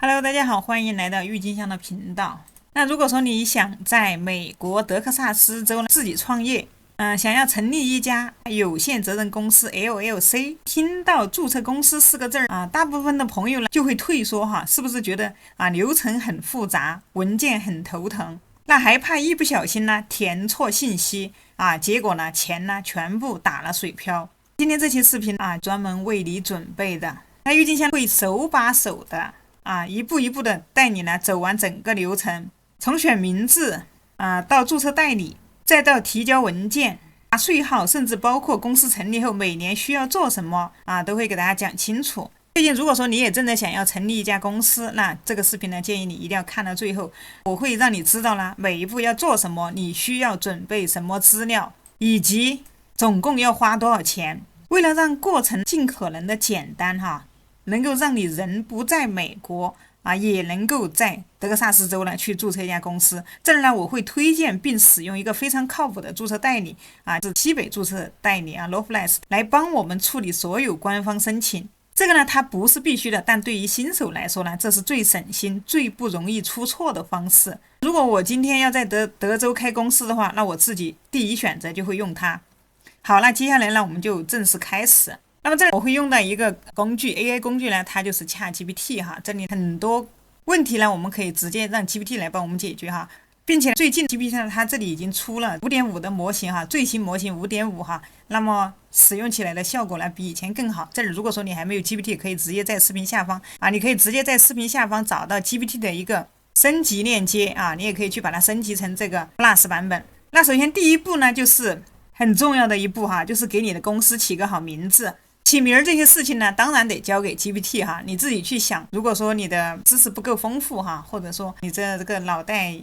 Hello，大家好，欢迎来到郁金香的频道。那如果说你想在美国德克萨斯州自己创业，想要成立一家有限责任公司 LLC，听到注册公司四个字大部分的朋友呢就会退缩哈，是不是觉得流程很复杂，文件很头疼？那还怕一不小心呢填错信息结果呢钱呢全部打了水漂。今天这期视频专门为你准备的，那郁金香会手把手的。一步一步的带你呢走完整个流程，从选名字到注册代理，再到提交文件税号，甚至包括公司成立后每年需要做什么都会给大家讲清楚。最近如果说你也真的想要成立一家公司，那这个视频呢建议你一定要看到最后，我会让你知道啦每一步要做什么，你需要准备什么资料，以及总共要花多少钱。为了让过程尽可能的简单能够让你人不在美国也能够在德克萨斯州呢去注册一家公司。这儿呢，我会推荐并使用一个非常靠谱的注册代理是西北注册代理Lawflex 来帮我们处理所有官方申请。这个呢，它不是必须的，但对于新手来说呢，这是最省心、最不容易出错的方式。如果我今天要在德州开公司的话，那我自己第一选择就会用它。好，那接下来呢，我们就正式开始。那么这里我会用到一个工具 AI 工具呢，它就是 ChatGPT 这里很多问题呢，我们可以直接让 GPT 来帮我们解决并且最近 GPT 呢，它这里已经出了 5.5 的模型最新模型 5.5 那么使用起来的效果呢比以前更好。这里如果说你还没有 GPT， 可以直接在视频下方你可以直接在视频下方找到 GPT 的一个升级链接你也可以去把它升级成这个 Plus 版本。那首先第一步呢，就是很重要的一步就是给你的公司起个好名字。起名这些事情呢，当然得交给 GPT 你自己去想。如果说你的知识不够丰富或者说你这个脑袋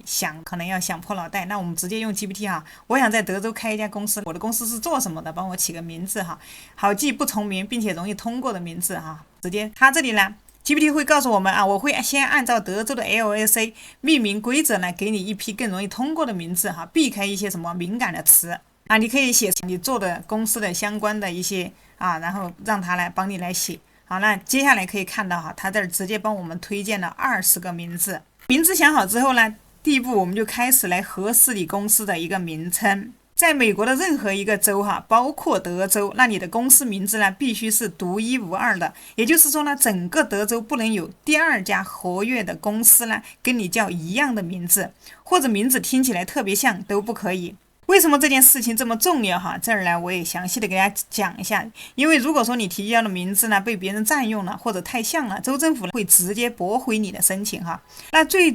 可能要想破脑袋，那我们直接用 GPT 我想在德州开一家公司，我的公司是做什么的，帮我起个名字好记不重名并且容易通过的名字直接它这里呢 GPT 会告诉我们我会先按照德州的 LLC 命名规则呢，给你一批更容易通过的名字避开一些什么敏感的词你可以写你做的公司的相关的一些然后让他来帮你来写。好，那接下来可以看到他这儿直接帮我们推荐了20个名字。名字想好之后呢，第一步我们就开始来核实你公司的一个名称。在美国的任何一个州包括德州，那你的公司名字呢必须是独一无二的，也就是说呢，整个德州不能有第二家活跃的公司呢跟你叫一样的名字，或者名字听起来特别像都不可以。为什么这件事情这么重要这儿呢我也详细的给大家讲一下。因为如果说你提交的名字呢被别人占用了或者太像了，州政府会直接驳回你的申请那最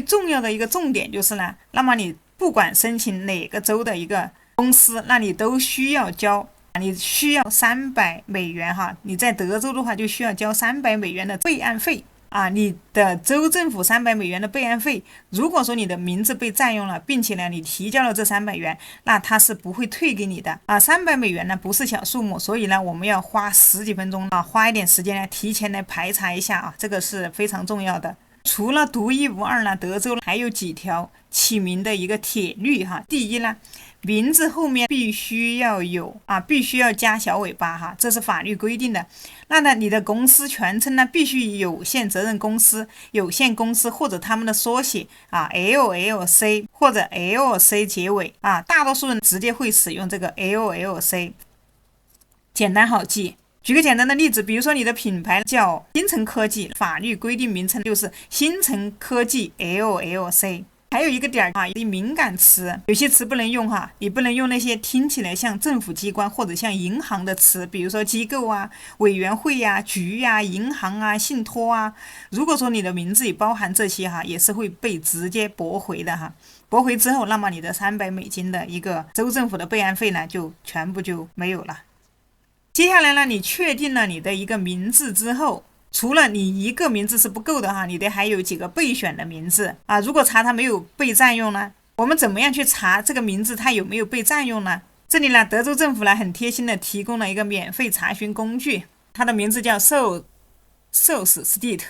重要的一个重点就是呢，那么你不管申请哪个州的一个公司，那你都需要交你需要$300你在德州的话就需要交$300的备案费你的州政府$300的备案费。如果说你的名字被占用了，并且呢你提交了这$300，那他是不会退给你的$300呢不是小数目，所以呢我们要花10几分钟花一点时间提前来排查一下这个是非常重要的。除了独一无二呢，德州还有几条起名的一个铁律第一呢，名字后面必须要有必须要加小尾巴这是法律规定的。那呢，你的公司全称呢必须以有限责任公司、有限公司或者他们的缩写LLC 或者 LC 结尾大多数人直接会使用这个 LLC， 简单好记。举个简单的例子，比如说你的品牌叫新城科技，法律规定名称就是新城科技 LLC。还有一个点敏感词，有些词不能用你不能用那些听起来像政府机关或者像银行的词，比如说机构委员会局银行信托如果说你的名字里包含这些也是会被直接驳回的驳回之后，那么你的$300的一个州政府的备案费呢就全部就没有了。接下来呢，你确定了你的一个名字之后，除了你一个名字是不够的你得还有几个备选的名字如果查它没有被占用呢，我们怎么样去查这个名字它有没有被占用呢？这里呢，德州政府呢很贴心的提供了一个免费查询工具，它的名字叫 Source State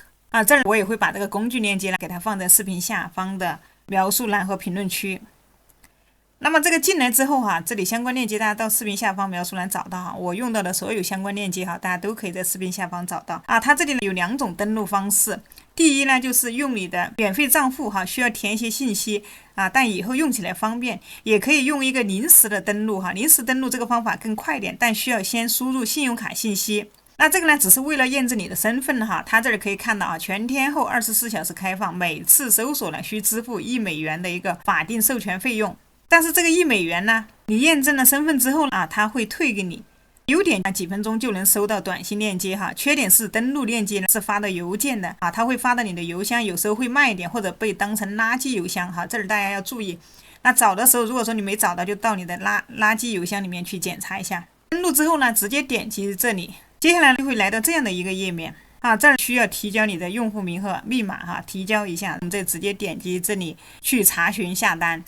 这儿我也会把这个工具链接呢给它放在视频下方的描述栏和评论区。那么这个进来之后这里相关链接大家到视频下方描述栏找到我用到的所有相关链接大家都可以在视频下方找到它这里有2种登录方式。第一呢，就是用你的免费账户需要填一些信息但以后用起来方便，也可以用一个临时的登录临时登录这个方法更快点，但需要先输入信用卡信息。那这个呢，只是为了验证你的身份它这里可以看到全天候24小时开放，每次搜索呢需支付$1的一个法定授权费用。但是这个$1呢，你验证了身份之后它会退给你。优点几分钟就能收到短信链接缺点是登录链接呢是发到邮件的它会发到你的邮箱，有时候会慢一点，或者被当成垃圾邮箱这里大家要注意。那找的时候，如果说你没找到，就到你的垃圾邮箱里面去检查一下。登录之后呢，直接点击这里，接下来就会来到这样的一个页面这儿需要提交你的用户名和密码提交一下，我们再直接点击这里去查询下单。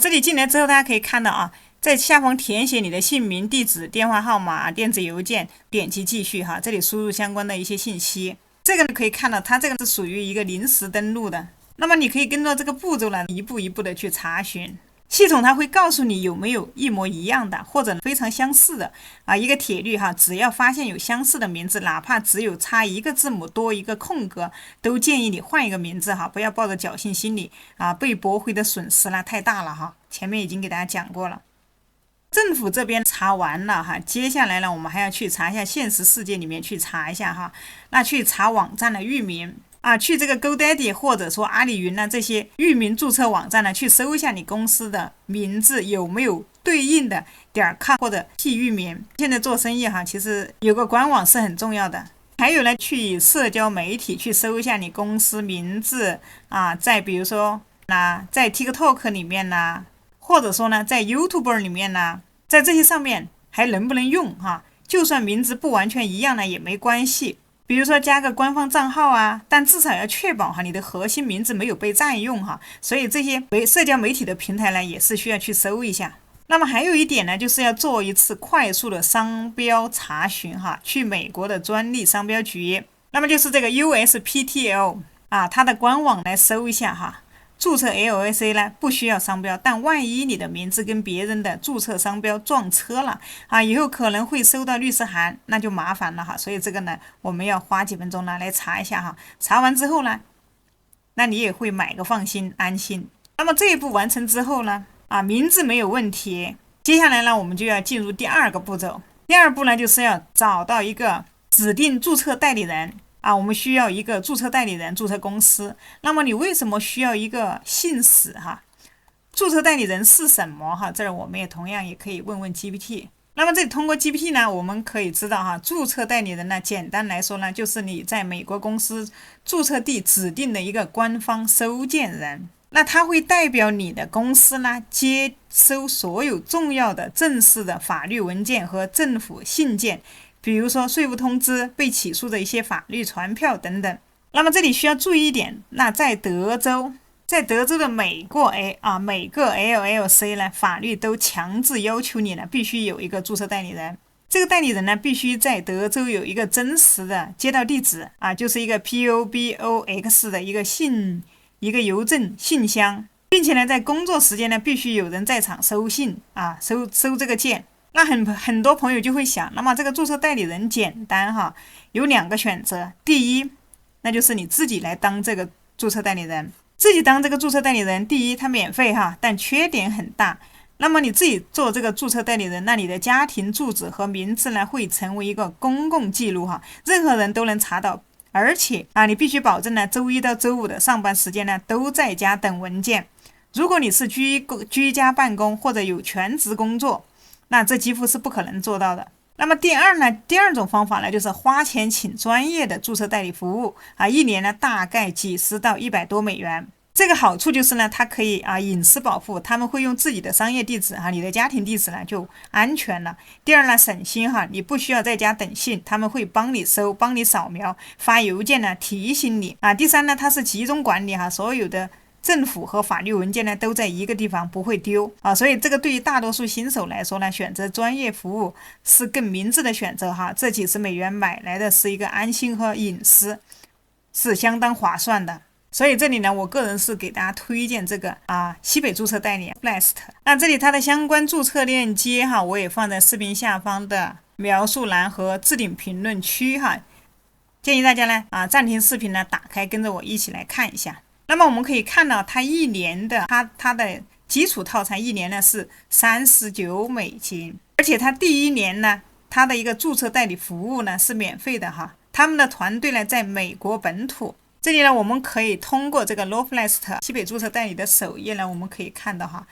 这里进来之后，大家可以看到在下方填写你的姓名、地址、电话号码、电子邮件，点击继续这里输入相关的一些信息。这个可以看到，它这个是属于一个临时登录的。那么你可以跟着这个步骤呢，一步一步的去查询。系统它会告诉你有没有一模一样的或者非常相似的一个铁律只要发现有相似的名字，哪怕只有差一个字母多一个空格，都建议你换一个名字不要抱着侥幸心理被驳回的损失太大了前面已经给大家讲过了。政府这边查完了接下来呢，我们还要去查一下现实世界里面去查一下那去查网站的域名去这个 GoDaddy 或者说阿里云这些域名注册网站去搜一下你公司的名字有没有对应的.com 或者 T 域名。现在做生意其实有个官网是很重要的。还有呢，去社交媒体去搜一下你公司名字在比如说在 TikTok 里面或者说呢在 YouTube 里面在这些上面还能不能用就算名字不完全一样也没关系。比如说加个官方账号但至少要确保你的核心名字没有被占用所以这些社交媒体的平台呢也是需要去搜一下。那么还有一点呢，就是要做一次快速的商标查询去美国的专利商标局，那么就是这个 USPTO 它的官网来搜一下注册 LLC 呢不需要商标，但万一你的名字跟别人的注册商标撞车了以后可能会收到律师函，那就麻烦了所以这个呢我们要花几分钟来查一下查完之后呢，那你也会买个放心安心。那么这一步完成之后呢名字没有问题，接下来呢我们就要进入第二个步骤。第二步呢就是要找到一个指定注册代理人我们需要一个注册代理人注册公司。那么你为什么需要一个信使注册代理人是什么这儿我们也同样也可以问问 GPT。 那么这里通过 GPT 呢，我们可以知道注册代理人呢简单来说呢就是你在美国公司注册地指定的一个官方收件人，那他会代表你的公司呢接收所有重要的正式的法律文件和政府信件，比如说税务通知、被起诉的一些法律传票等等。那么这里需要注意一点，那在德州的每个 LLC 呢，法律都强制要求你呢必须有一个注册代理人。这个代理人呢必须在德州有一个真实的街道地址就是一个 POBOX 的一个邮政信箱，并且呢在工作时间呢必须有人在场收信收这个件。那很多朋友就会想，那么这个注册代理人简单有2个选择。第一，那就是你自己来当这个注册代理人。自己当这个注册代理人，第一它免费但缺点很大。那么你自己做这个注册代理人，那你的家庭住址和名字呢会成为一个公共记录任何人都能查到。而且你必须保证呢周一到周五的上班时间呢都在家等文件。如果你是居家办公或者有全职工作，那这几乎是不可能做到的。那么第二种方法呢，就是花钱请专业的注册代理服务一年呢大概几十到$100多。这个好处就是呢，它可以隐私保护，他们会用自己的商业地址你的家庭地址呢就安全了。第二呢，省心你不需要在家等信，他们会帮你收、帮你扫描、发邮件呢提醒你第三呢，它是集中管理所有的政府和法律文件呢都在一个地方，不会丢所以这个对于大多数新手来说呢，选择专业服务是更明智的选择这几十美元买来的是一个安心和隐私，是相当划算的。所以这里呢，我个人是给大家推荐这个西北注册代理 Blast。 那这里它的相关注册链接我也放在视频下方的描述栏和置顶评论区建议大家呢暂停视频呢，打开跟着我一起来看一下。那么我们可以看到，它一年的它的基础套餐一年呢是$39，而且它第一年呢，它的一个注册代理服务呢是免费的哈。他们的团队呢在美国本土。这里呢，我们可以通过这个 Loflast 西北注册代理的首页呢，我们可以看到哈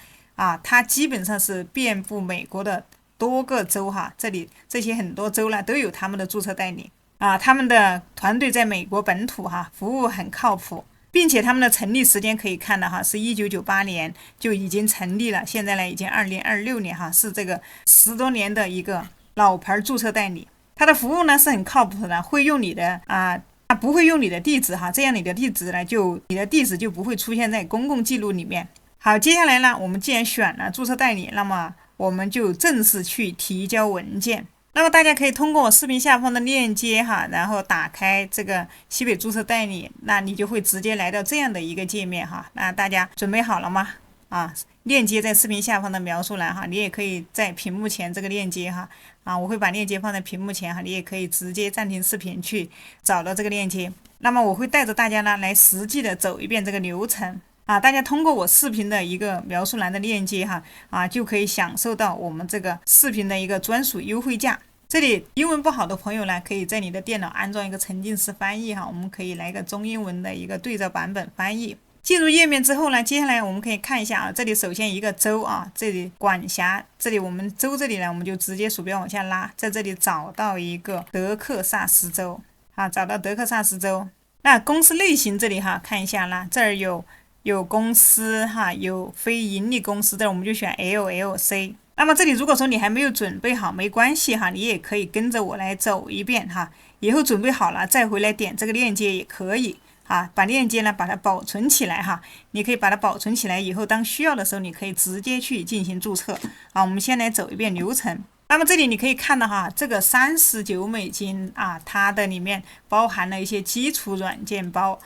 它基本上是遍布美国的多个州哈。这里这些很多州呢都有他们的注册代理他们的团队在美国本土哈，服务很靠谱。并且他们的成立时间可以看到哈，是1998年就已经成立了，现在呢已经2026年哈，是这个10多年的一个老牌注册代理。它的服务呢是很靠谱的，会用你的它不会用你的地址哈，这样你的地址呢你的地址就不会出现在公共记录里面。好，接下来呢，我们既然选了注册代理，那么我们就正式去提交文件。那么大家可以通过我视频下方的链接哈，然后打开这个西北注册代理，那你就会直接来到这样的一个界面哈。那大家准备好了吗？链接在视频下方的描述栏哈，你也可以在屏幕前这个链接哈我会把链接放在屏幕前哈，你也可以直接暂停视频去找到这个链接。那么我会带着大家呢来实际的走一遍这个流程大家通过我视频的一个描述栏的链接哈就可以享受到我们这个视频的一个专属优惠价。这里英文不好的朋友呢，可以在你的电脑安装一个沉浸式翻译哈，我们可以来个中英文的一个对照版本翻译。进入页面之后呢，接下来我们可以看一下这里首先一个州这里管辖，这里我们州这里呢，我们就直接鼠标往下拉，在这里找到一个德克萨斯州找到德克萨斯州。那公司类型这里看一下啦，这儿有公司有非盈利公司，这儿我们就选 LLC。那么这里如果说你还没有准备好，没关系你也可以跟着我来走一遍以后准备好了再回来点这个链接也可以把链接呢把它保存起来你可以把它保存起来，以后当需要的时候你可以直接去进行注册我们先来走一遍流程。那么这里你可以看到这个$39它的里面包含了一些基础软件包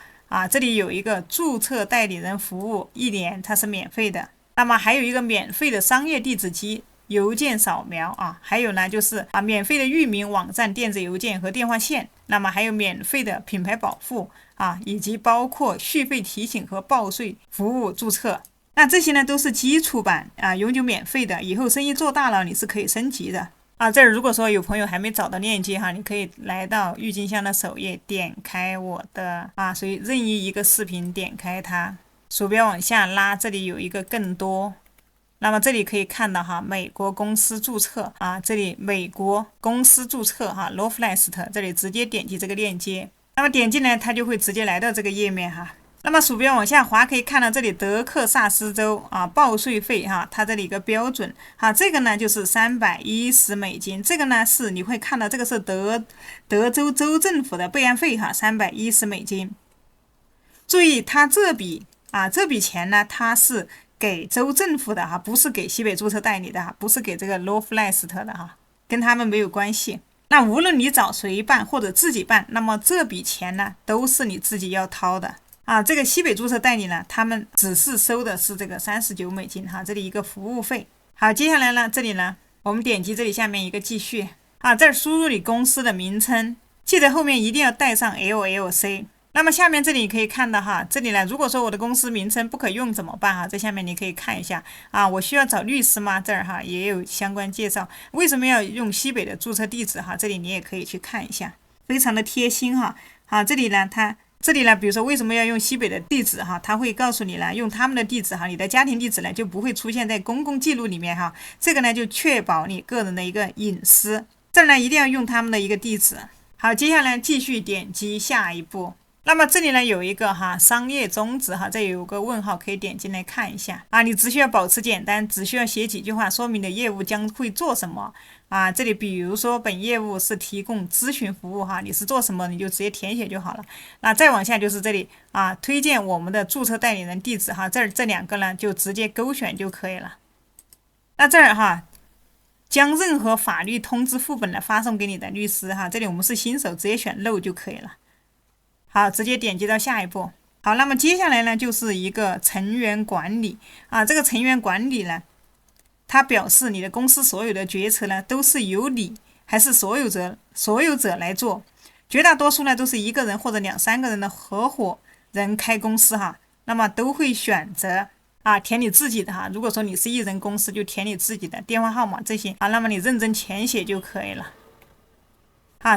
这里有一个注册代理人服务，1年它是免费的。那么还有一个免费的商业地址机邮件扫描还有呢就是免费的域名网站电子邮件和电话线，那么还有免费的品牌保护以及包括续费提醒和报税服务注册。那这些呢都是基础版永久免费的，以后生意做大了你是可以升级的这儿如果说有朋友还没找到链接你可以来到郁金香的首页，点开我的随任意一个视频，点开它，鼠标往下拉，这里有一个更多，那么这里可以看到美国公司注册这里美国公司注册Loflast， 这里直接点击这个链接，那么点进来它就会直接来到这个页面那么鼠标往下滑，可以看到这里德克萨斯州报税费它这里一个标准这个呢就是$310，这个呢是你会看到这个是德州州政府的备案费$310。注意它这笔钱呢它是给州政府的不是给西北注册代理的不是给这个 Loflast 的跟他们没有关系。那无论你找谁办或者自己办，那么这笔钱呢都是你自己要掏的这个西北注册代理呢，他们只是收的是这个$39这里一个服务费。好，接下来呢，这里呢，我们点击这里下面一个继续这儿输入你公司的名称，记得后面一定要带上 LLC。那么下面这里你可以看到这里呢，如果说我的公司名称不可用怎么办在下面你可以看一下我需要找律师吗？这儿也有相关介绍，为什么要用西北的注册地址这里你也可以去看一下，非常的贴心这里呢，比如说为什么要用西北的地址他会告诉你了，用他们的地址你的家庭地址呢就不会出现在公共记录里面这个呢就确保你个人的一个隐私，这儿呢一定要用他们的一个地址。好，接下来继续点击下一步。那么这里呢有一个商业宗旨这有个问号，可以点进来看一下你只需要保持简单，只需要写几句话说明你的业务将会做什么这里比如说本业务是提供咨询服务你是做什么你就直接填写就好了。那再往下就是这里推荐我们的注册代理人地址这两个呢就直接勾选就可以了。那这儿将任何法律通知副本呢发送给你的律师这里我们是新手，直接选 No 就可以了。好，直接点击到下一步。好，那么接下来呢就是一个成员管理这个成员管理呢，它表示你的公司所有的决策呢都是由你还是所有者来做，绝大多数呢都是一个人或者2、3个人的合伙人开公司哈，那么都会选择填你自己的哈。如果说你是一人公司，就填你自己的电话号码这些那么你认真填写就可以了。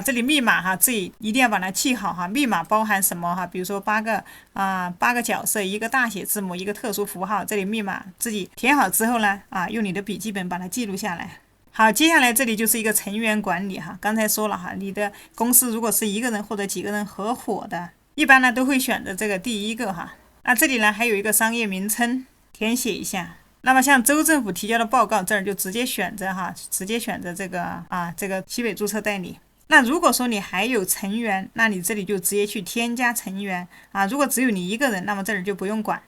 这里密码自己一定要把它记好哈。密码包含什么比如说8个角色，一个大写字母，一个特殊符号。这里密码自己填好之后呢用你的笔记本把它记录下来。好，接下来这里就是一个成员管理哈。刚才说了你的公司如果是一个人或者几个人合伙的，一般呢都会选择这个第一个哈。那这里呢还有一个商业名称，填写一下。那么像州政府提交的报告，这儿就直接选择这个西北注册代理。那如果说你还有成员，那你这里就直接去添加成员如果只有你一个人，那么这里就不用管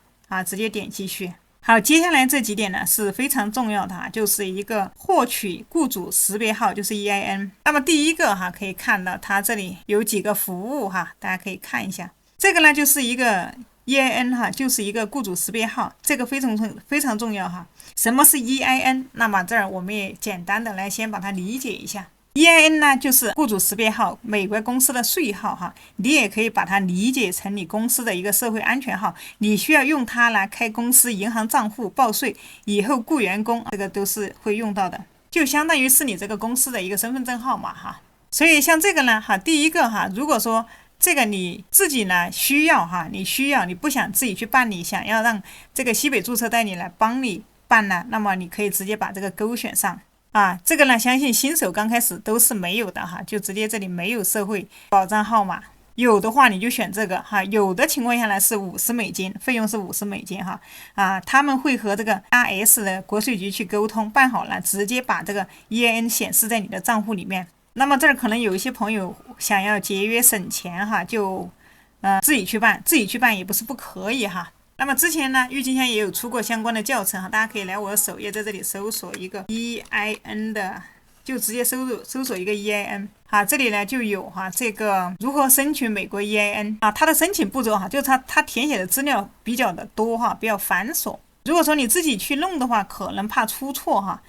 直接点继续。好，接下来这几点呢是非常重要的就是一个获取雇主识别号，就是 EIN。那么第一个可以看到它这里有几个服务大家可以看一下。这个呢就是一个 EIN 就是一个雇主识别号，这个非常重要什么是 EIN？ 那么这儿我们也简单的来先把它理解一下。EIN 呢就是雇主识别号，美国公司的税号你也可以把它理解成你公司的一个社会安全号，你需要用它来开公司银行账户、报税，以后雇员工这个都是会用到的，就相当于是你这个公司的一个身份证号码所以像这个呢第一个如果说这个你自己呢需要你不想自己去办理，想要让这个西北注册代理来帮你办呢，那么你可以直接把这个勾选上这个呢相信新手刚开始都是没有的就直接这里没有社会保障号码，有的话你就选这个有的情况下来是$50，费用是$50他们会和这个 IRS 的国税局去沟通，办好了直接把这个 EIN 显示在你的账户里面。那么这儿可能有一些朋友想要节约省钱就自己去办也不是不可以那么之前呢郁金香也有出过相关的教程大家可以来我的首页，在这里搜索一个 EIN 的，就直接搜索一个 EIN 这里呢就有这个如何申请美国 EIN 它的申请步骤就是它填写的资料比较的多比较繁琐，如果说你自己去弄的话可能怕出错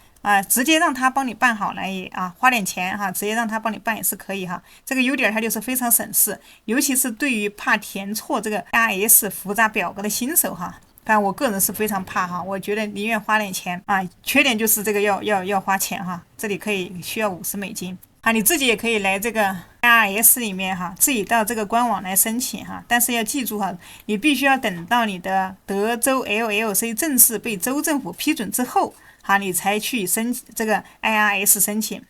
直接让他帮你办好了也花点钱直接让他帮你办也是可以这个优点它就是非常省事，尤其是对于怕填错这个 IRS 复杂表格的新手但我个人是非常怕我觉得宁愿花点钱缺点就是这个要花钱这里需要$50你自己也可以来这个 IRS 里面自己到这个官网来申请但是要记住你必须要等到你的德州 LLC 正式被州政府批准之后你才去这个 IRS 申请。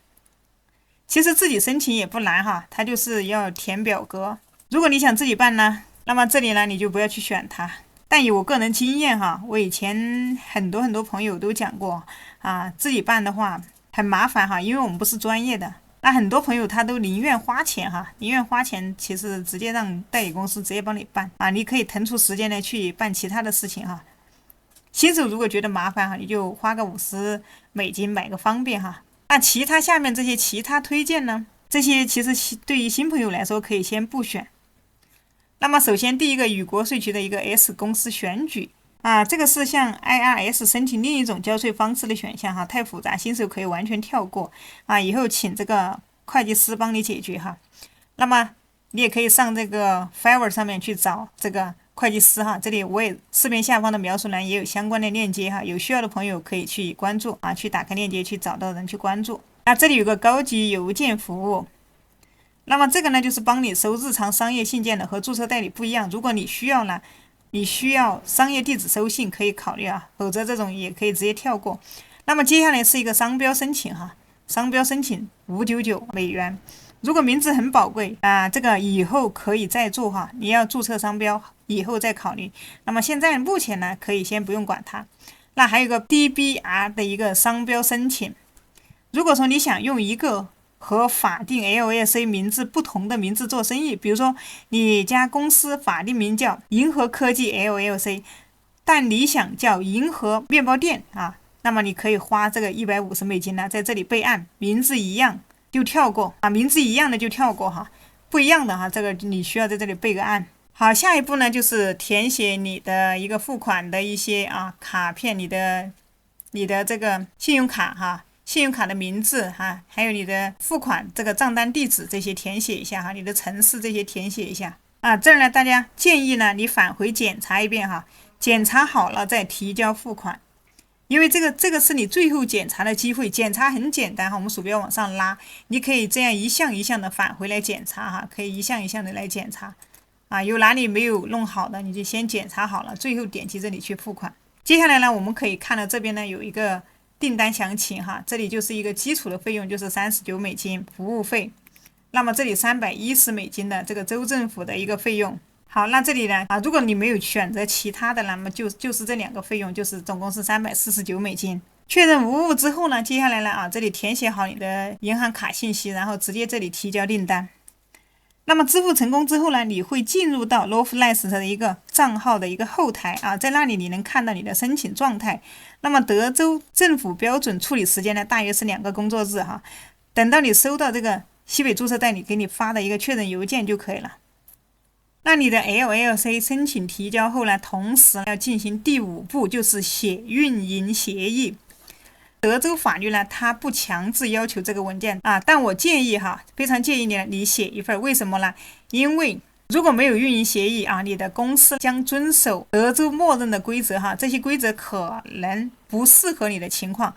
其实自己申请也不难它就是要填表格。如果你想自己办呢，那么这里呢你就不要去选它。但以我个人经验我以前很多朋友都讲过自己办的话很麻烦因为我们不是专业的。那很多朋友他都宁愿花钱其实直接让代理公司直接帮你办你可以腾出时间来去办其他的事情新手如果觉得麻烦你就花个$50买个方便那其他下面这些其他推荐呢，这些其实对于新朋友来说可以先不选。那么首先第一个与国税局的一个 S 公司选举这个是向 IRS 申请另一种交税方式的选项太复杂，新手可以完全跳过以后请这个会计师帮你解决那么你也可以上这个 Fiverr 上面去找这个会计师这里我也视频下方的描述栏也有相关的链接有需要的朋友可以去关注去打开链接去找到人去关注。那这里有个高级邮件服务，那么这个呢就是帮你收日常商业信件的，和注册代理不一样。如果你需要商业地址收信可以考虑否则这种也可以直接跳过。那么接下来是一个商标申请商标申请$599。如果名字很宝贵这个以后可以再做你要注册商标以后再考虑。那么现在目前呢可以先不用管它。那还有个 DBR 的一个商标申请，如果说你想用一个和法定 LLC 名字不同的名字做生意，比如说你家公司法定名叫银河科技 LLC， 但你想叫银河面包店那么你可以花这个$150呢在这里备案，名字一样就跳过名字一样的就跳过不一样的这个你需要在这里备个案。好，下一步呢就是填写你的一个付款的一些卡片，你的这个信用卡信用卡的名字哈，还有你的付款这个账单地址这些填写一下哈，你的城市这些填写一下啊。这儿呢，大家建议呢，你返回检查一遍哈，检查好了再提交付款。因为这个是你最后检查的机会，检查很简单哈，我们鼠标往上拉，你可以这样一项一项的返回来检查哈，可以一项一项的来检查啊，有哪里没有弄好的，你就先检查好了，最后点击这里去付款。接下来呢，我们可以看到这边呢有一个订单详情哈，这里就是一个基础的费用，就是$39服务费，那么这里$310的这个州政府的一个费用。好，那这里呢如果你没有选择其他的，那么就是这2个费用，就是总共是$349。确认无误之后呢，接下来呢这里填写好你的银行卡信息，然后直接这里提交订单。那么支付成功之后呢，你会进入到 Lovelace 的一个账号的一个后台在那里你能看到你的申请状态。那么德州政府标准处理时间呢，大约是2个工作日哈。等到你收到这个西北注册代理给你发的一个确认邮件就可以了。那你的 LLC 申请提交后呢，同时要进行第5步，就是写运营协议。德州法律呢，它不强制要求这个文件但我建议非常建议你写一份。为什么呢？因为如果没有运营协议你的公司将遵守德州默认的规则这些规则可能不适合你的情况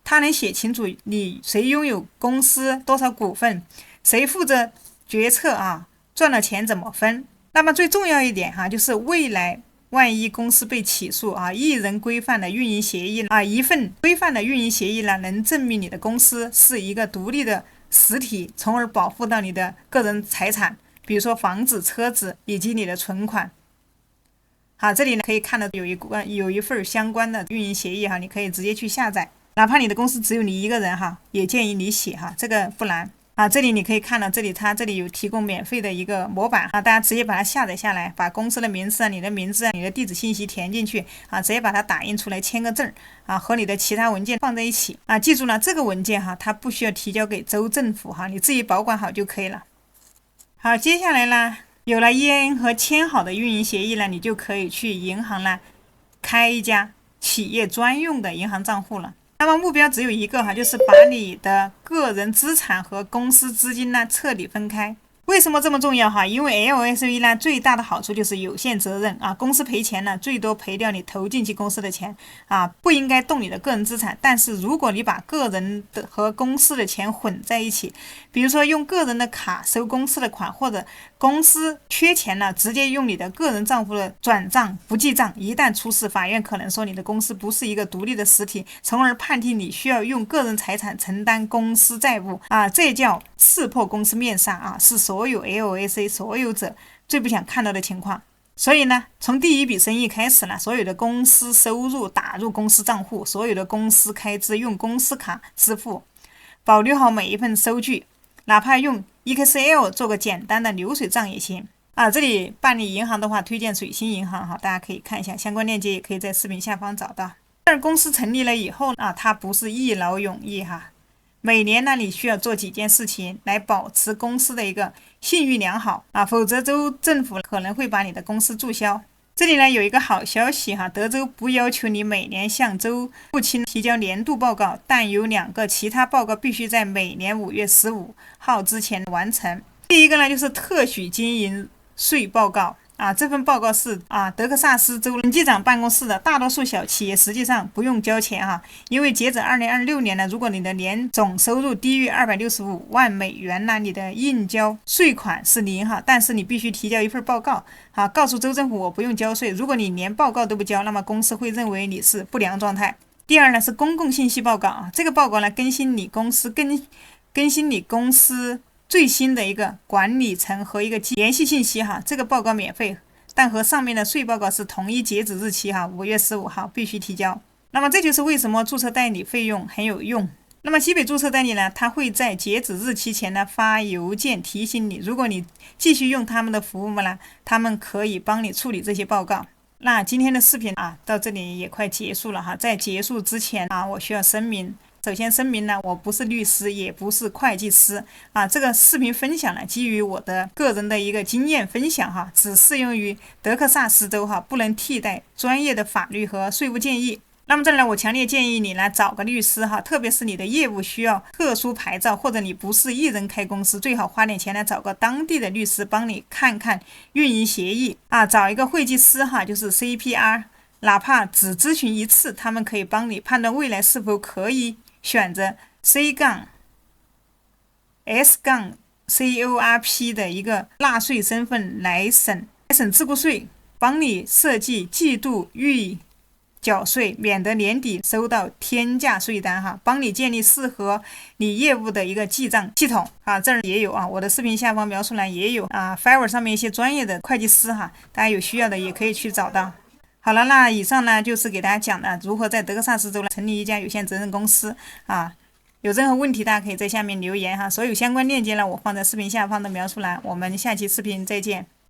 它能写清楚你谁拥有公司多少股份，谁负责决策赚了钱怎么分。那么最重要一点就是未来万一公司被起诉一人规范的运营协议一份规范的运营协议呢，能证明你的公司是一个独立的实体，从而保护到你的个人财产，比如说房子、车子以及你的存款。好，这里呢可以看到有一份相关的运营协议你可以直接去下载，哪怕你的公司只有你一个人也建议你写这个不难。这里你可以看到，它这里有提供免费的一个模板大家直接把它下载下来，把公司的名字你的名字你的地址信息填进去直接把它打印出来，签个字和你的其他文件放在一起记住了，这个文件它不需要提交给州政府你自己保管好就可以了。好，接下来呢，有了 EIN 和签好的运营协议呢，你就可以去银行呢开一家企业专用的银行账户了。那么目标只有一个就是把你的个人资产和公司资金呢彻底分开。为什么这么重要因为 LSV 呢最大的好处就是有限责任公司赔钱呢最多赔掉你投进去公司的钱不应该动你的个人资产。但是如果你把个人的和公司的钱混在一起，比如说用个人的卡收公司的款，或者公司缺钱了直接用你的个人账户的转账不记账，一旦出事，法院可能说你的公司不是一个独立的实体，从而判定你需要用个人财产承担公司债务这叫刺破公司面纱是所有 LLC 所有者最不想看到的情况。所以呢，从第一笔生意开始呢，所有的公司收入打入公司账户，所有的公司开支用公司卡支付，保留好每一份收据，哪怕用 Excel 做个简单的流水账也行这里办理银行的话，推荐水星银行大家可以看一下，相关链接也可以在视频下方找到。但公司成立了以后它不是一劳永逸每年呢，你需要做几件事情来保持公司的一个信誉良好否则州政府可能会把你的公司注销。这里呢有一个好消息德州不要求你每年向州务卿提交年度报告，但有2个其他报告必须在每年5月15号之前完成。第一个呢就是特许经营税报告这份报告是德克萨斯州审计长办公室的。大多数小企业实际上不用交钱因为截止2026年呢，如果你的年总收入低于$265万呢，你的应交税款是0但是你必须提交一份报告告诉州政府我不用交税。如果你连报告都不交，那么公司会认为你是不良状态。第二呢是公共信息报告这个报告呢更新你公司最新的一个管理层和一个联系信息这个报告免费，但和上面的税报告是同一截止日期5月15号必须提交。那么这就是为什么注册代理费用很有用。那么西北注册代理呢，他会在截止日期前呢发邮件提醒你，如果你继续用他们的服务呢，他们可以帮你处理这些报告。那今天的视频到这里也快结束了在结束之前我需要首先声明呢，我不是律师，也不是会计师这个视频分享呢，基于我的个人的一个经验分享只适用于德克萨斯州不能替代专业的法律和税务建议。那么再来，我强烈建议你呢找个律师哈，特别是你的业务需要特殊牌照，或者你不是一人开公司，最好花点钱来找个当地的律师帮你看看运营协议啊，找一个会计师哈，就是 CPR， 哪怕只咨询一次，他们可以帮你判断未来是否可以选择 C-S-CORP 的一个纳税身份来省自顾税，帮你设计季度预缴税，免得年底收到天价税单哈，帮你建立适合你业务的一个记账系统啊，这儿也有啊，我的视频下方描述栏也有啊 ，Fiverr 上面一些专业的会计师哈，大家有需要的也可以去找到。好了，那以上呢就是给大家讲的如何在德克萨斯州成立一家有限责任公司啊，有任何问题大家可以在下面留言哈，所有相关链接呢我放在视频下方的描述栏，我们下期视频再见。